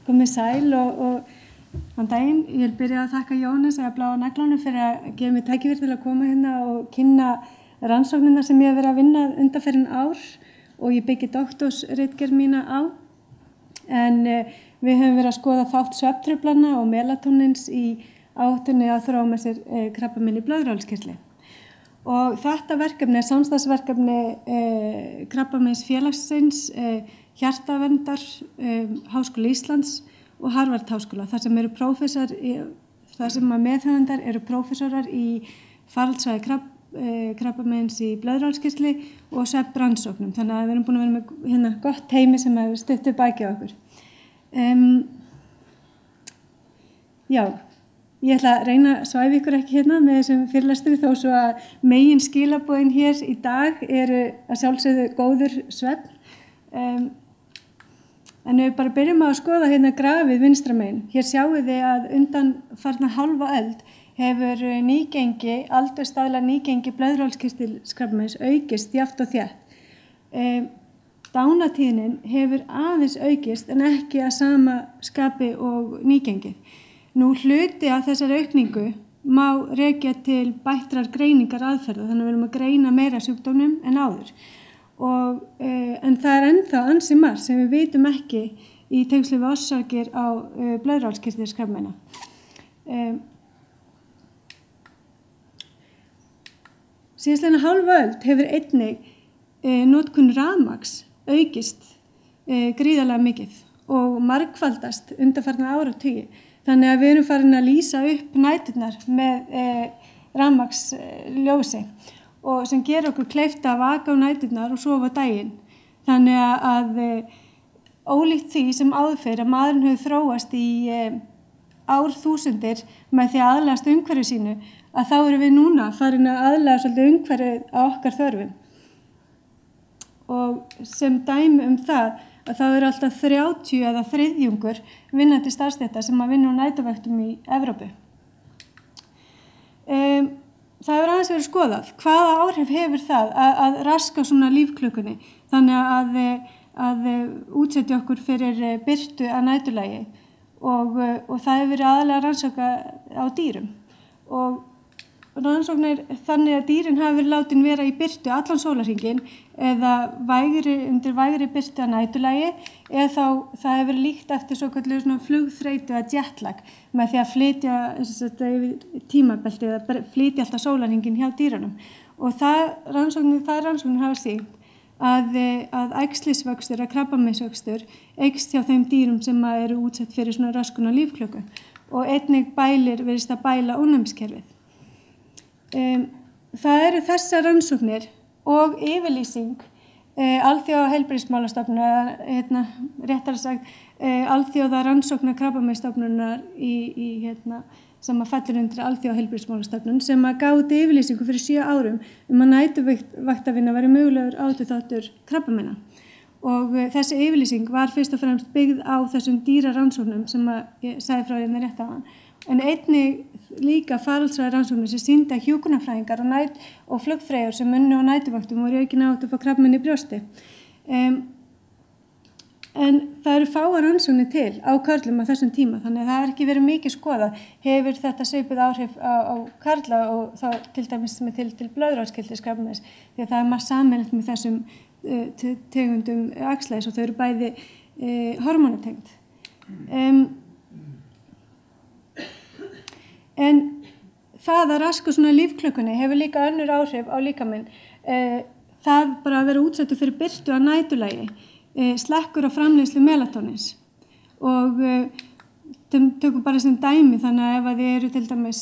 Komið sæl og þann daginn. Ég vil byrja að þakka Jóhannes eða Bláa naglanum fyrir að gefa mér tækifæri til að koma hérna og kynna rannsóknina sem ég hef verið að vinna undanfarin ár og ég byggi doktorsritgerð mína á. En við höfum verið að skoða þátt svefntruflana og melatónins í áhættunni að þróa með sér krabbamein í blöðruhálskirtli. Og þetta verkefni er samstarfsverkefni Krabbameinsfélagsins, Hjartaverndar, Háskóla Íslands og Harvard Háskóla, þar sem meðhöfundar eru prófessorar í faraldsvæði krabbameins í blöðruhálskirtli og svefnrannsóknum. Þannig að við erum búin að vera með hérna gott teymi sem hefur stutt upp baki á okkur. Já. Ég ætla að reyna að svæfa ykkur ekki hérna með þessum fyrirlestri þó svo að megin skilaboðin hér í dag eru að sjálfsögðu góður svefn. En við bara byrjum að skoða hérna grafið vinstra megin. Hér sjáum við að undanfarna hálfa öld hefur aldursstaðla nýgengi blöðruhálskirtilskrabbameins aukist jafnt og þétt. Dánatíðnin hefur aðeins aukist en ekki að sama skapi og nýgengið. Nú hluti af þessari aukningu má rekja til bættrar greiningar aðferða, þannig að við erum að greina meira sjúkdómnum en áður. En það er ennþá ansi margt sem við vitum ekki í tengslum við orsakir á blöðruhálskirtilskrabbameina. Síðastliðna hálfa öld hefur einnig notkun rafmagns aukist gríðarlega mikið og margfaldast undanfarna áratugi. Þannig að við erum farin að lýsa upp næturnar með rafmagnsljósi og sem gerir okkur kleift að vaka á næturnar og sofa daginn. Þannig að ólíkt því sem áður fyrr að maðurinn hefur þróast í árþúsundir með því að aðlagast umhverfi sínu, að þá erum við núna farin að aðlaga svolítið umhverfið á okkar þörfum. Og sem dæmi það að þá eru alltaf 30 eða þriðjungur vinnandi starfsstétta sem að vinna á næturvöktum í Evrópu. Það hefur aðeins verið skoðað hvaða áhrif hefur það að raska svona lífklukkunni þannig að útsetja okkur fyrir birtu að næturlagi og það hefur verið aðalega rannsaka á dýrum og rannsóknir þannig að dýrin hafi verið látin vera í birtu allan sólarhringinn eða undir vægri birtu að næturlagi eða þá það hefur verið líkt eftir svokölluðu svona flugþreytu eða jetlag með því að flytja tímabelti eða flytja alltaf sólarhringinn hjá dýrunum. Og þær rannsóknir hafa sýnt að æxlisvöxtur eða krabbameinsvöxtur eykst hjá þeim dýrum sem eru útsett fyrir svona raskun á lífklukku og einnig virðist að bæla ónæmiskerfið. Það eru þessar rannsóknir og yfirlýsing alþjóða heilbrigðismálastofnunar réttara sagt alþjóða rannsókna krabbameinsstofnunar sem að fellur undir alþjóða heilbrigðismálastofnun sem að gaf út yfirlýsingu fyrir 7 árum að næturvaktavinna væri mögulegur áhættuþáttur krabbameina. Og þessi yfirlýsing var fyrst og fremst byggð á þessum dýrarannsóknum sem að ég sagði frá hérna rétt áðan. En einnig líka faraldsvæði rannsóknir sem sýndi að hjúkrunarfræðingar og flugfreyjur sem unnu á næturvaktum voru aukin áhættu að fá krabbamein í brjósti. En það eru fáar rannsóknir til á körlum á þessum tíma, þannig að það er ekki verið mikið skoðað. Hefur þetta svipuð áhrif á karla og þá til dæmis sem til blöðruhálskirtilskrabbameins, því að það er margt sameiginlegt með þessum tegundum æxlæðis og þau eru bæði hormónatengd. En það að raska svona lífklukkunni hefur líka önnur áhrif á líkaminn. Það bara að vera útsettur fyrir birtu að næturlagi slekkur á framleiðslu melatónins og tökum bara sem dæmi þannig að ef að þið eru til dæmis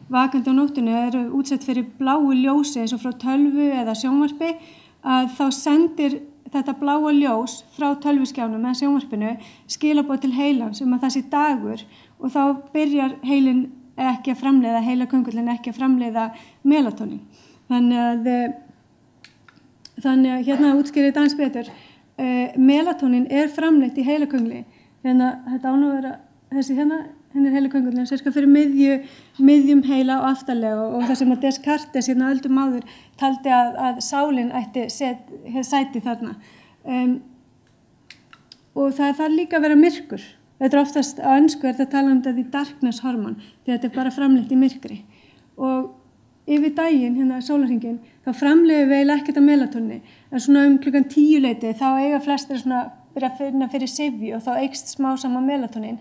vakandi á nóttunni eða eru útsett fyrir bláu ljósi eins og frá tölvu eða sjónvarpi að þá sendir þetta bláa ljós frá tölvuskjánum eða sjónvarpinu skilaboð til heilans að það sé dagur og þá byrjar heilin ekki að framleiða, heilaköngulinn ekki að framleiða melatónin. Þannig að hérna útskýrið þetta aðeins betur. Melatónin er framleitt í heilaköngli. Þannig að þetta án að vera þessi hérna er heilaköngulinn cirka fyrir miðjum heila og aftarlega og það sem að Descartes hérna öldum áður taldi að sálin ætti sæti þarna. og það þarf líka að vera myrkur. Þetta oftast á ensku þetta tala um þetta darkness hormón, því þetta bara framleitt í myrkri. Og yfir daginn, hérna sólarhringinn, þá framleiðum við eiginlega ekkert af melatóni. En svona klukkan 10 leyti þá eiga flestir svona byrja að finna fyrir syfju og þá eykst smá saman melatónin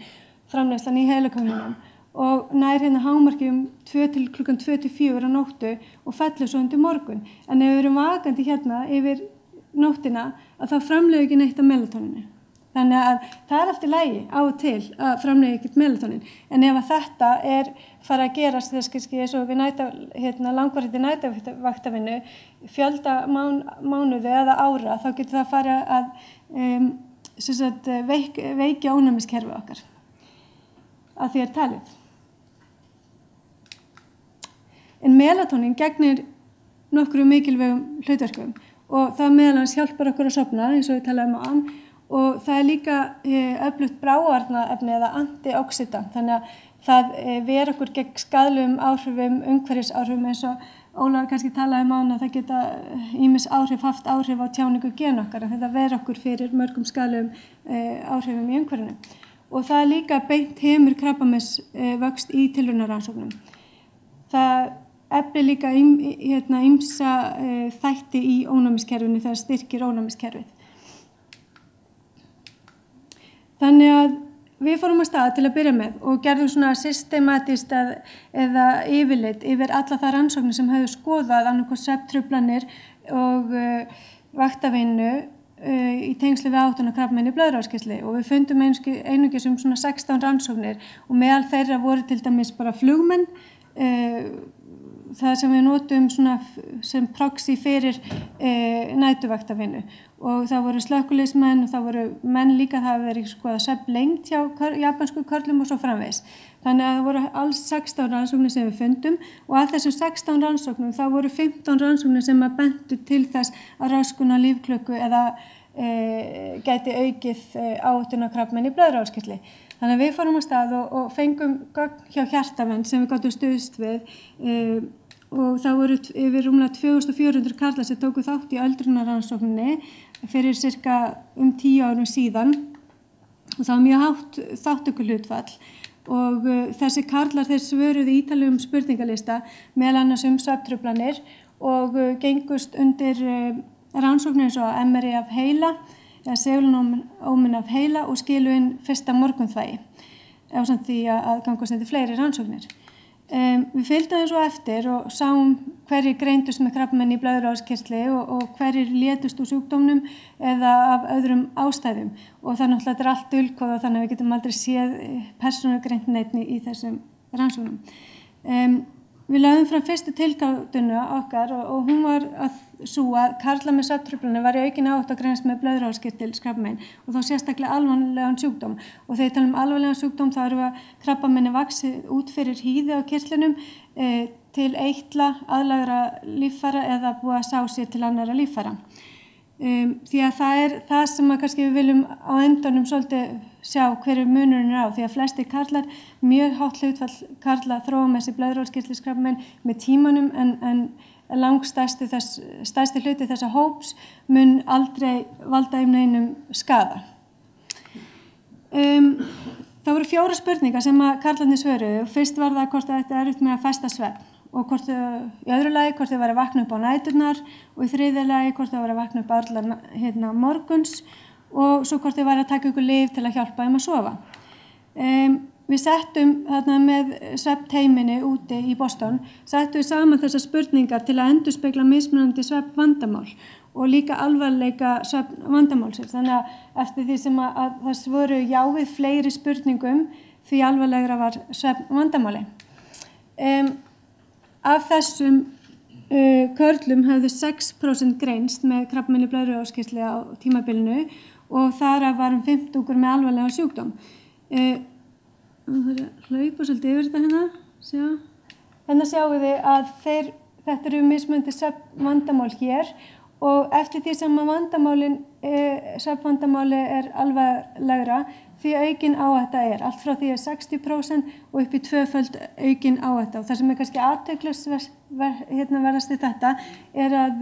framleiðslan í heilaköngunum og nær hérna hámarki 2 til klukkan 2 til 4 á nóttu og fellur svo undir morgun. En ef við erum vakandi hérna yfir nóttina að þá framleiðum ekki neitt af melatóninu. Þannig að það allt í lagi á og til að framleiða ekkert melatonin. En ef að þetta fara að gerast þess kannski eins og við langvarandi næturvaktavinnu fjölda mánuði eða ára, þá getur það fara að veikja ónæmiskerfið okkar að því talið. En melatonin gegnir nokkru mikilvægum hlutverkum og það meðal annars hjálpar okkur að sofna eins og við talaðum áðan. Og það líka öflugt bráðvarnarefni eða antioxidant, þannig að það ver okkur gegn skaðlegum áhrifum, umhverfisáhrifum eins og Ólafur kannski talaði um að það geta ýmis haft áhrif á tjáningu gen okkar, en þetta ver okkur fyrir mörgum skaðlegum áhrifum í umhverfinu. Og það líka beint hemur krabbameinsvöxt í tilraunarannsóknum. Það eflir líka ýmsa þætti í ónæmiskerfinu þegar styrkir ónæmiskerfið. Þannig að við fórum að stað til að byrja með og gerðum svona systematískt eða yfirlit yfir alla það rannsóknir sem höfðu skoðað annarkoð svefntruflanir og vaktavinnu í tengslu við áttunarkrabbamein í blöðruhálskirtli og við fundum einungis svona 16 rannsóknir og meðal þeirra voru til dæmis bara flugmenn, það sem við notum svona sem proxy fyrir næturvaktavinnu og það voru slökkviliðsmenn og það voru menn líka, það hafi verið skoðað svefnlengd hjá japansku körlum og svo framvegis. Þannig að það voru alls 16 rannsóknir sem við fundum og að þessum 16 rannsóknum þá voru 15 rannsóknir sem að bentu til þess að raskun á lífklukku eða gæti aukið áttunarkrabbamein í blöðruhálskirtli. Þannig að við fórum á stað og fengum gögn hjá Hjartavernd sem við gátum stuðst við og það voru yfir rúmlega 2400 karlar sem tóku þátt í öldrunarrannsókninni fyrir cirka 10 árum síðan og það var mjög hátt þátttökuhlutfall og þessi karlar þeir svöruðu ítarlegum spurningalista meðal annars svefntruflanir og gengust undir rannsóknir eins og MRI af heila eða segulómun af heila og skilu inn fyrsta morgunþvægi ásamt því að gangast undir fleiri rannsóknir. Við fylgdum þessu eftir og sáum hverjir greindust með krabbamein í blöðruhálskirtli og hverjir létust úr sjúkdómnum eða af öðrum ástæðum og það náttúrulega er allt dulkóðað þannig að við getum aldrei séð persónugreint neitt í þessum rannsóknum. Við lögðum fram fyrstu tilgáttuna okkar og hún var sú að karlar með svefntruflanir var í aukinni áhættu að greinast með blöðruhálskirtilskrabbamein og þá sérstaklega alvarlegan sjúkdóm og þegar tala alvarlegan sjúkdóm þá erum við að krabbameini vaxið út fyrir hýði á kirtlinum til eitla, aðlagra líffæra eða búið að sá sér til annarra líffæra. Því að það er það sem að kannski við viljum á endanum svolítið sjá hverju munurinn á því að flestir karlar, mjög hátt hlutfall karla þróa með sér blöðruhálskirtilskrabbamein með tímanum en stærsti hluti þessa hóps mun aldrei valda neinum skaða. Það voru 4 spurningar sem að karlarnir svöruðu og fyrst var það hvort þetta erfitt með að festa svefn og í öðru lagi hvort þau væri að vakna upp á næturnar og í þriðja lagi hvort þau væri að vakna upp allar morguns og svo hvort þau væri að taka ykkur lyf til að hjálpa þeim að sofa. Við settum þarna með svefnteyminni úti í Boston, settum við saman þessar spurningar til að endurspegla mismunandi svefnvandamál og líka alvarleika svefnvandamálsins. Þannig að eftir því sem að það voru já við fleiri spurningum því alvarlegra var svefnvandamáli. Af þessum körlum höfðu 6% greinst með krabbamein í blöðruhálskirtli á tímabilinu og þar var 50 með alvarlegan sjúkdóm. Það er að hlaupa svolítið yfir þetta hérna. Þannig sjáum við að þetta eru mismunandi svefnvandamál hér og eftir því sem að svefnvandamáli er alvarlegra því aukin áhætta allt frá því 60% og upp í 2-föld aukin áhætta og það sem kannski athyglisverðast í þetta að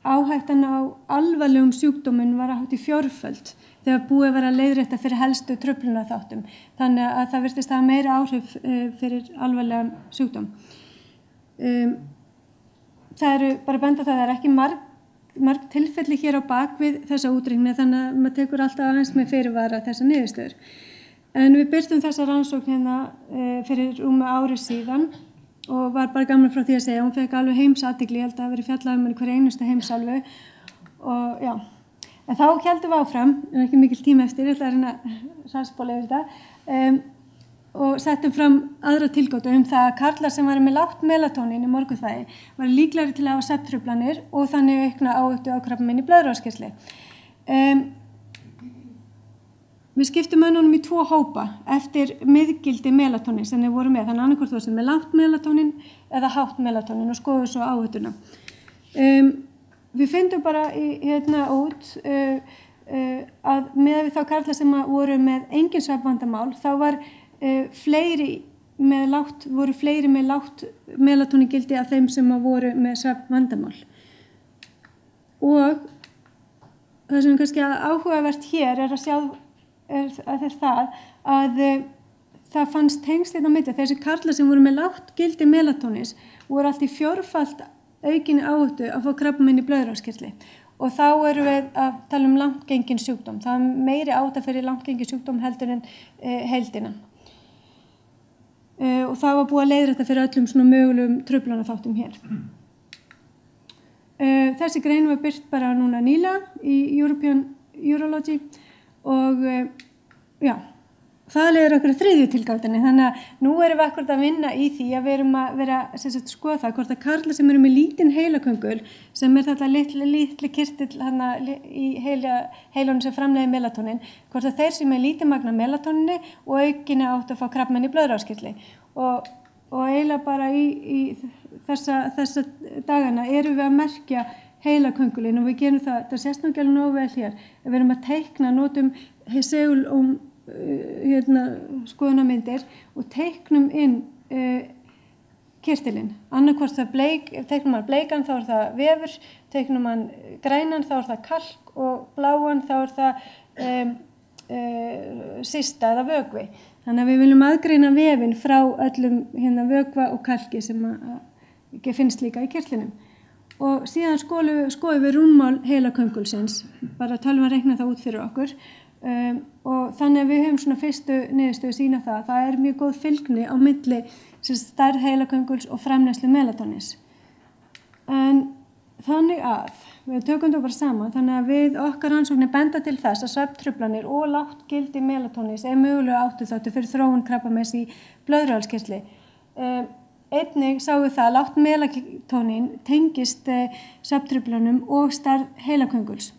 áhættan á alvarlegum sjúkdómum var hátt í 4-föld þegar búið var að leiðrétta fyrir helstu truflunarþáttum. Þannig að það virtist hafa meiri áhrif fyrir alvarlegan sjúkdóm. Það eru bara benda það er ekki marg tilfelli hér á bakvið þessa útreikninga, þannig að maður tekur alltaf aðeins með fyrirvara þessa niðurstöður. En við birtum þessa rannsókn hérna fyrir ári síðan og var bara gaman frá því að segja, hún fekk alveg heimsathygli, ég held að það hafi verið fjallað um hver einustu heimsálfu og já. En þá héldum við áfram, en ekki mikil tíma eftir, ég ætla að reyna að hraðspóla yfir þetta, og settum fram aðra tilgátu það að karlar sem væru með lágt melatónín í morgunþægi væru líklegri til að hafa svefntruflanir og þannig aukna áhættu á krabbamein í blöðruhálskirtli. Við skiptum mönnunum í 2 hópa eftir miðgildi melatónín sem þeir voru með, þannig annarkvort þú sem með lágt melatónín eða hátt melatónín og skoðum svo áhættuna. Við fyndum bara út að með þá karlar sem voru með engin svefnvandamál, þá var fleiri með lágt melatóníngildi af þeim sem voru með svefnvandamál. Og það sem kannski áhugavert hér að sjá að það fannst tengsl á milli. Þessi karlar sem voru með lágt gildi melatóníns voru allt í 4-falt aukinni áhættu að fá krabbamein í blöðruhálskirtli. Og þá erum við að tala um langt genginn sjúkdóm. Það er meiri áhætta fyrir langt genginn sjúkdóm heldur en heildina. Og það var búið að leiðrétta fyrir öllum svona mögulegum truflunarþáttum hér. Þessi grein var birt bara núna nýlega í European Urology og já, það leiðir okkur að 3. tilgátunni, þannig að nú erum við akkúrat að vinna í því að við erum að vera skoða það hvort að karlar sem eru með lítinn heilaköngul sem þetta litli kirtill í heilunum sem framleiðir melatónín, hvort að þeir sem er lítið magn af melatóníni og aukinni áttu að fá krabbamein í blöðruhálskirtli og eiginlega bara í þessa dagana erum við að merkja heilaköngulinn og við gerum það sést nú ekki alveg nógu vel hér, við erum að teikna, notum skoðunarmyndir og teiknum inn kirtilinn. Annarkvort teiknum mann bleikan þá það vefur, teiknum mann grænan þá það kalk og bláan þá það systa eða vökvi. Þannig að við viljum aðgreina vefinn frá öllum vökva og kalki sem finnst líka í kirtlinum. Og síðan skoðum við rúmmál heilaköngulsins, bara tölvan reikna það út fyrir okkur. Og þannig að við höfum svona fyrstu niðurstöðu sína það er mjög góð fylgni á milli stærð heilakönguls og framleiðslu melatóníns. En þannig að við tökum þetta bara saman, þannig að við okkar rannsóknir benda til þess að svefntruflanir og lágt gildi melatóníns mögulega áhættuþáttur fyrir þróun krabbameins í blöðruhálskirtli. Einnig sáum við það að lágt melatónín tengist svefntruflunum og stærð heilaköngul's.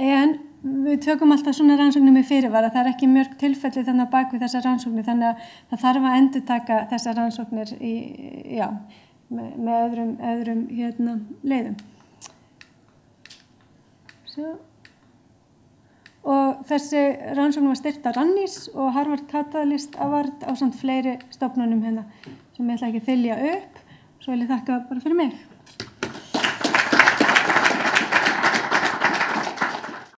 En við tökum alltaf svona rannsóknir með fyrirvara, það ekki mörg tilfelli þannig að bak við þessar rannsóknir, þannig að það þarf að endurtaka þessar rannsóknir með öðrum leiðum. Og þessi rannsókn var styrkt af Rannís og Harvard Catalyst Award ásamt fleiri stofnunum sem ég ætla ekki að þylja upp, svo vil ég þakka bara fyrir mig.